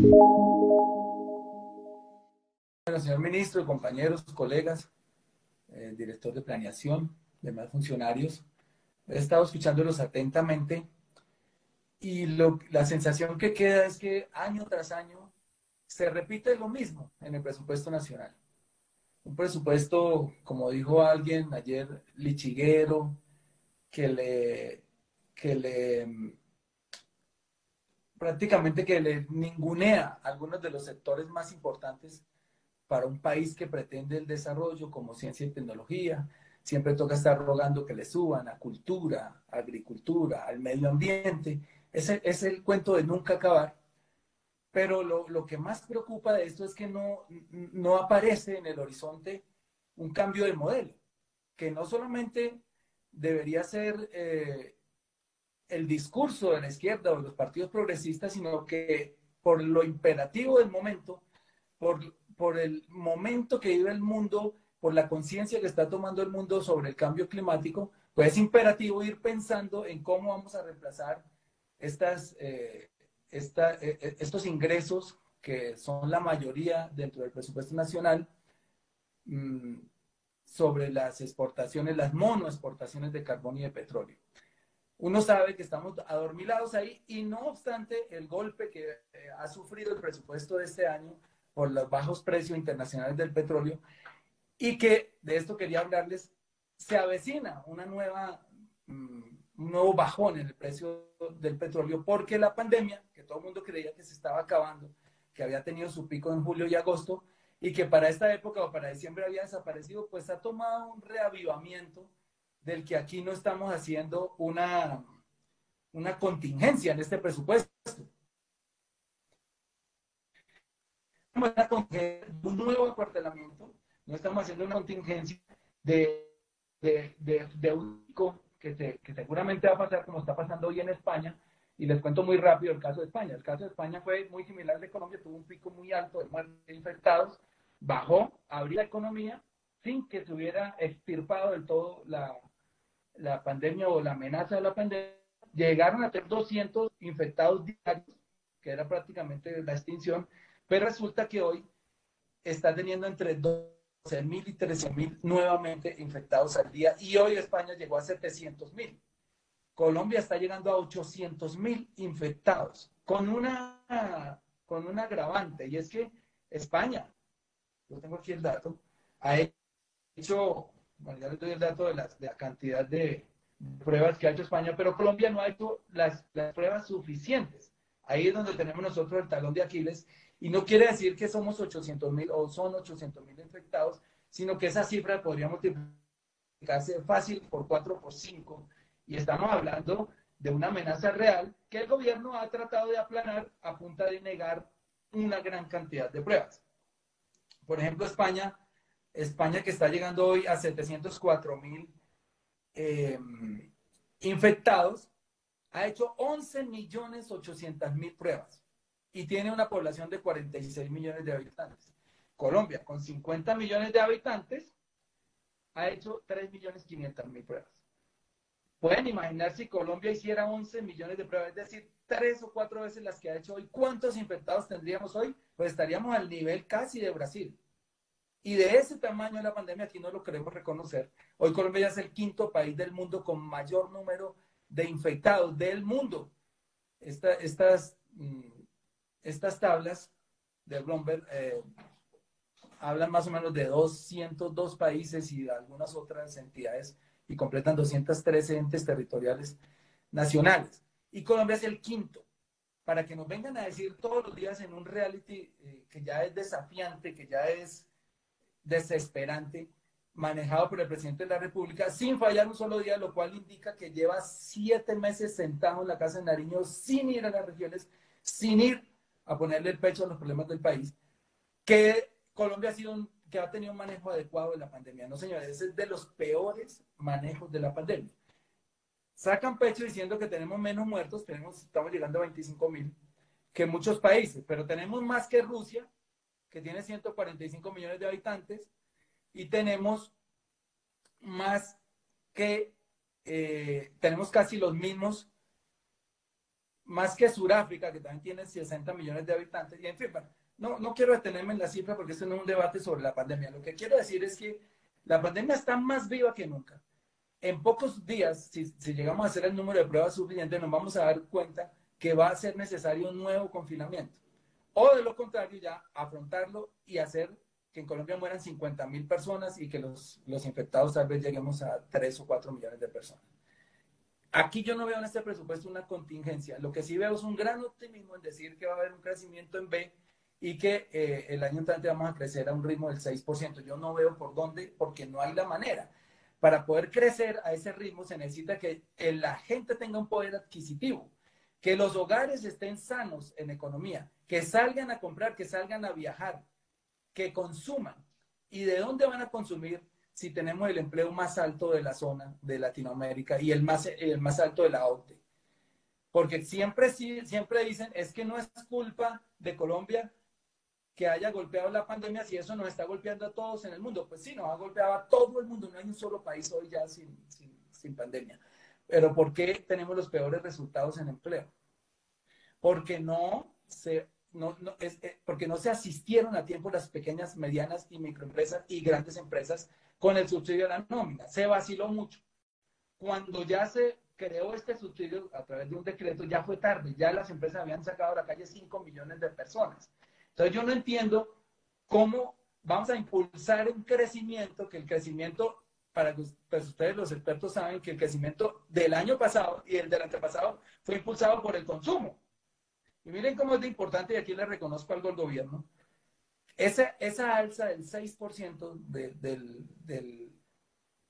Bueno, señor ministro, compañeros, colegas, director de planeación, demás funcionarios, he estado escuchándolos atentamente y la sensación que queda es que año tras año se repite lo mismo en el presupuesto nacional. Un presupuesto, como dijo alguien ayer, lichiguero, que le, que le prácticamente que le ningunea a algunos de los sectores más importantes para un país que pretende el desarrollo como ciencia y tecnología. Siempre toca estar rogando que le suban a cultura, a agricultura, al medio ambiente. Ese es el cuento de nunca acabar. Pero lo que más preocupa de esto es que no aparece en el horizonte un cambio de modelo, que no solamente debería ser el discurso de la izquierda o de los partidos progresistas, sino que por lo imperativo del momento, por, por el momento que vive el mundo, por la conciencia que está tomando el mundo sobre el cambio climático, pues es imperativo ir pensando en cómo vamos a reemplazar estas, estos ingresos que son la mayoría dentro del presupuesto nacional mmm, sobre las exportaciones, las monoexportaciones de carbón y de petróleo. Uno sabe que estamos adormilados ahí y no obstante el golpe que ha sufrido el presupuesto de este año por los bajos precios internacionales del petróleo y que de esto quería hablarles, se avecina una nueva, un nuevo bajón en el precio del petróleo porque la pandemia, que todo el mundo creía que se estaba acabando, que había tenido su pico en julio y agosto y que para esta época o para diciembre había desaparecido, pues ha tomado un reavivamiento del que aquí no estamos haciendo una contingencia en este presupuesto. Un nuevo acuartelamiento, no estamos haciendo una contingencia de un pico que seguramente va a pasar como está pasando hoy en España. Y les cuento muy rápido el caso de España. El caso de España fue muy similar al de Colombia, tuvo un pico muy alto de muertes e infectados, bajó, abrió la economía sin que se hubiera extirpado del todo la pandemia o la amenaza de la pandemia. Llegaron a tener 200 infectados diarios, que era prácticamente la extinción, pero resulta que hoy está teniendo entre 12.000 y 13.000 nuevamente infectados al día y hoy España llegó a 700.000. Colombia está llegando a 800.000 infectados con un agravante y es que España, yo tengo aquí el dato, ha hecho, bueno, ya les doy el dato de la cantidad de pruebas que ha hecho España, pero Colombia no ha hecho las pruebas suficientes. Ahí es donde tenemos nosotros el talón de Aquiles y no quiere decir que somos 800.000 o son 800.000 infectados, sino que esa cifra podría multiplicarse fácil por 4 por 5 y estamos hablando de una amenaza real que el gobierno ha tratado de aplanar a punta de negar una gran cantidad de pruebas. Por ejemplo, España que está llegando hoy a 704.000 eh, infectados, ha hecho 11.800.000 pruebas y tiene una población de 46 millones de habitantes. Colombia, con 50 millones de habitantes, ha hecho 3.500.000 pruebas. Pueden imaginar si Colombia hiciera 11 millones de pruebas, es decir, 3 o 4 veces las que ha hecho hoy. ¿Cuántos infectados tendríamos hoy? Pues estaríamos al nivel casi de Brasil. Y de ese tamaño la pandemia aquí no lo queremos reconocer. Hoy Colombia ya es el quinto país del mundo con mayor número de infectados del mundo. Estas tablas de Bloomberg hablan más o menos de 202 países y de algunas otras entidades y completan 213 entes territoriales nacionales. Y Colombia es el quinto. Para que nos vengan a decir todos los días en un reality que ya es desafiante, que ya es desesperante, manejado por el presidente de la República, sin fallar un solo día, lo cual indica que lleva 7 meses sentado en la Casa de Nariño, sin ir a las regiones, sin ir a ponerle el pecho a los problemas del país, que Colombia que ha tenido un manejo adecuado de la pandemia. No, señores, ese es de los peores manejos de la pandemia. Sacan pecho diciendo que tenemos menos muertos, estamos llegando a 25.000 que muchos países, pero tenemos más que Rusia, que tiene 145 millones de habitantes, y tenemos más tenemos casi los mismos más que Sudáfrica, que también tiene 60 millones de habitantes. Y en fin, bueno, no quiero detenerme en la cifra porque esto no es un debate sobre la pandemia. Lo que quiero decir es que la pandemia está más viva que nunca. En pocos días, si llegamos a hacer el número de pruebas suficiente, nos vamos a dar cuenta que va a ser necesario un nuevo confinamiento. O de lo contrario, ya afrontarlo y hacer que en Colombia mueran 50.000 personas y que los infectados tal vez lleguemos a 3 o 4 millones de personas. Aquí yo no veo en este presupuesto una contingencia. Lo que sí veo es un gran optimismo en decir que va a haber un crecimiento en B y que el año entrante vamos a crecer a un ritmo del 6%. Yo no veo por dónde, porque no hay la manera. Para poder crecer a ese ritmo se necesita que la gente tenga un poder adquisitivo, que los hogares estén sanos en economía, que salgan a comprar, que salgan a viajar, que consuman. ¿Y de dónde van a consumir si tenemos el empleo más alto de la zona de Latinoamérica y el más alto de la OCDE? Porque siempre dicen, es que no es culpa de Colombia que haya golpeado la pandemia si eso nos está golpeando a todos en el mundo. Pues sí, nos ha golpeado a todo el mundo, no hay un solo país hoy ya sin pandemia. Pero ¿por qué tenemos los peores resultados en empleo? Porque porque no se asistieron a tiempo las pequeñas, medianas y microempresas y grandes empresas con el subsidio de la nómina. Se vaciló mucho. Cuando ya se creó este subsidio a través de un decreto, ya fue tarde, ya las empresas habían sacado a la calle 5 millones de personas. Entonces yo no entiendo cómo vamos a impulsar un crecimiento, que el crecimiento, para que pues ustedes los expertos saben que el crecimiento del año pasado y el del antepasado fue impulsado por el consumo. Y miren cómo es de importante, y aquí le reconozco algo al gobierno, esa alza del 6%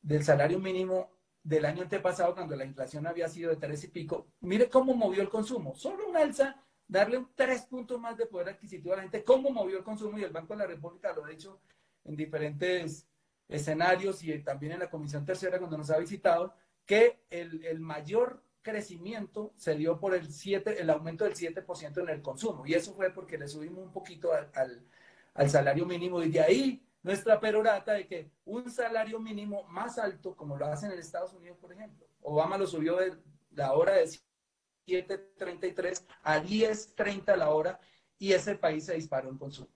del salario mínimo del año antepasado, cuando la inflación había sido de 3 y pico, mire cómo movió el consumo. Solo una alza, darle un 3 puntos más de poder adquisitivo a la gente, cómo movió el consumo, y el Banco de la República lo ha hecho en diferentes escenarios y también en la Comisión Tercera cuando nos ha visitado, que el mayor crecimiento se dio por el aumento del 7% en el consumo. Y eso fue porque le subimos un poquito al salario mínimo, y de ahí nuestra perorata de que un salario mínimo más alto, como lo hacen en Estados Unidos, por ejemplo. Obama lo subió de la hora de 7.33 a 10.30 la hora, y ese país se disparó en consumo.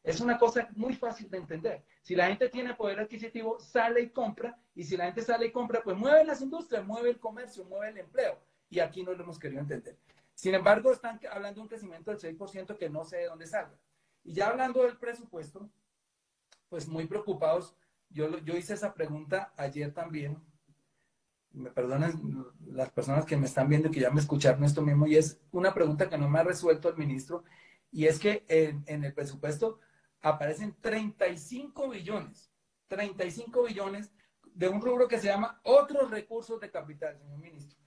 Es una cosa muy fácil de entender. Si la gente tiene poder adquisitivo, sale y compra, y si la gente sale y compra, pues mueve las industrias, mueve el comercio, mueve el empleo. Y aquí no lo hemos querido entender. Sin embargo, están hablando de un crecimiento del 6% que no sé de dónde salga. Y ya hablando del presupuesto, pues muy preocupados. Yo hice esa pregunta ayer también. Me perdonen las personas que me están viendo y que ya me escucharon esto mismo, y es una pregunta que no me ha resuelto el ministro, y es que en el presupuesto aparecen 35 billones de un rubro que se llama otros recursos de capital, señor ministro.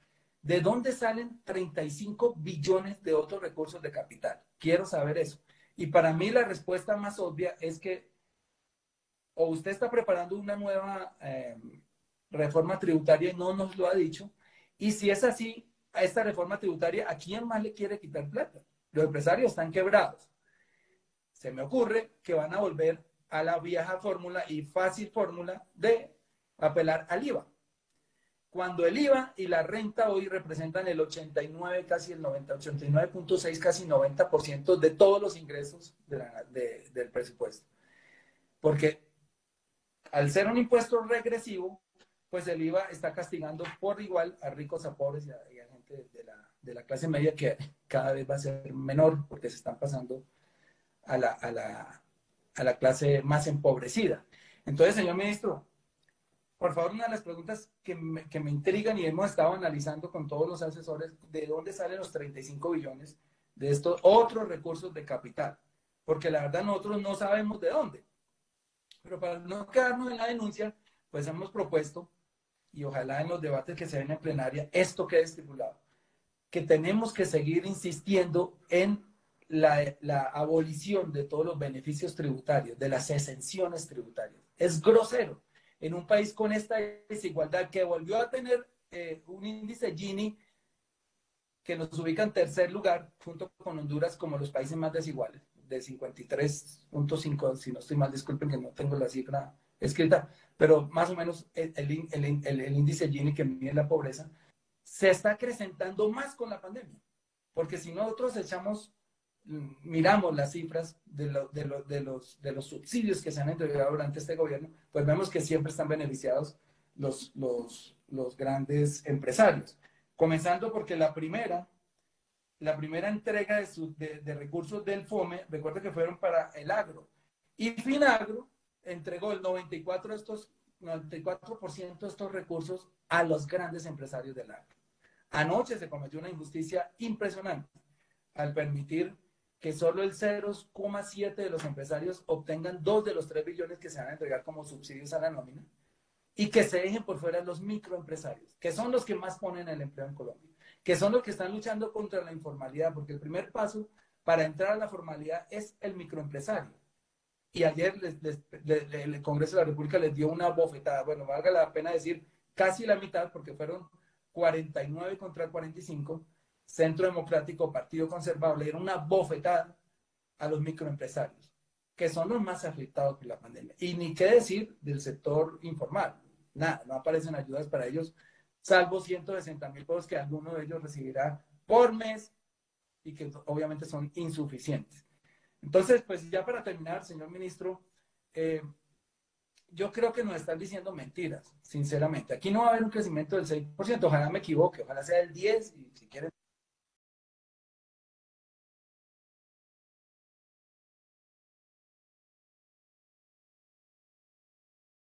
¿De dónde salen 35 billones de otros recursos de capital? Quiero saber eso. Y para mí la respuesta más obvia es que o usted está preparando una nueva reforma tributaria y no nos lo ha dicho, y si es así, a esta reforma tributaria, ¿a quién más le quiere quitar plata? Los empresarios están quebrados. Se me ocurre que van a volver a la vieja fórmula y fácil fórmula de apelar al IVA. Cuando el IVA y la renta hoy representan el 89, casi el 90, 89.6, casi 90% de todos los ingresos del presupuesto. Porque al ser un impuesto regresivo, pues el IVA está castigando por igual a ricos, a pobres y a gente de la clase media, que cada vez va a ser menor porque se están pasando a la clase más empobrecida. Entonces, señor ministro, por favor, una de las preguntas que me intrigan y hemos estado analizando con todos los asesores, ¿de dónde salen los 35 billones de estos otros recursos de capital? Porque la verdad nosotros no sabemos de dónde. Pero para no quedarnos en la denuncia, pues hemos propuesto, y ojalá en los debates que se ven en plenaria, esto quede estipulado, que tenemos que seguir insistiendo en la abolición de todos los beneficios tributarios, de las exenciones tributarias. Es grosero en un país con esta desigualdad, que volvió a tener un índice Gini que nos ubica en tercer lugar, junto con Honduras, como los países más desiguales, de 53.5, si no estoy mal, disculpen que no tengo la cifra escrita, pero más o menos el índice Gini, que mide la pobreza, se está acrecentando más con la pandemia. porque si nosotros miramos las cifras de los subsidios que se han entregado durante este gobierno, pues vemos que siempre están beneficiados los grandes empresarios. Comenzando porque la primera entrega de recursos del FOME, recuerda que fueron para el agro. Y Finagro entregó el 94% de estos recursos a los grandes empresarios del agro. Anoche se cometió una injusticia impresionante al permitir que solo el 0,7 de los empresarios obtengan 2 de los 3 billones que se van a entregar como subsidios a la nómina y que se dejen por fuera los microempresarios, que son los que más ponen el empleo en Colombia, que son los que están luchando contra la informalidad, porque el primer paso para entrar a la formalidad es el microempresario. Y ayer el Congreso de la República les dio una bofetada, bueno, valga la pena decir casi la mitad, porque fueron 49 contra 45, Centro Democrático, Partido Conservador, le dieron una bofetada a los microempresarios, que son los más afectados por la pandemia. Y ni qué decir del sector informal. Nada, no aparecen ayudas para ellos, salvo 160.000 pesos que alguno de ellos recibirá por mes y que obviamente son insuficientes. Entonces, pues ya para terminar, señor ministro, yo creo que nos están diciendo mentiras, sinceramente. Aquí no va a haber un crecimiento del 6%, ojalá me equivoque, ojalá sea del 10%, y si quieren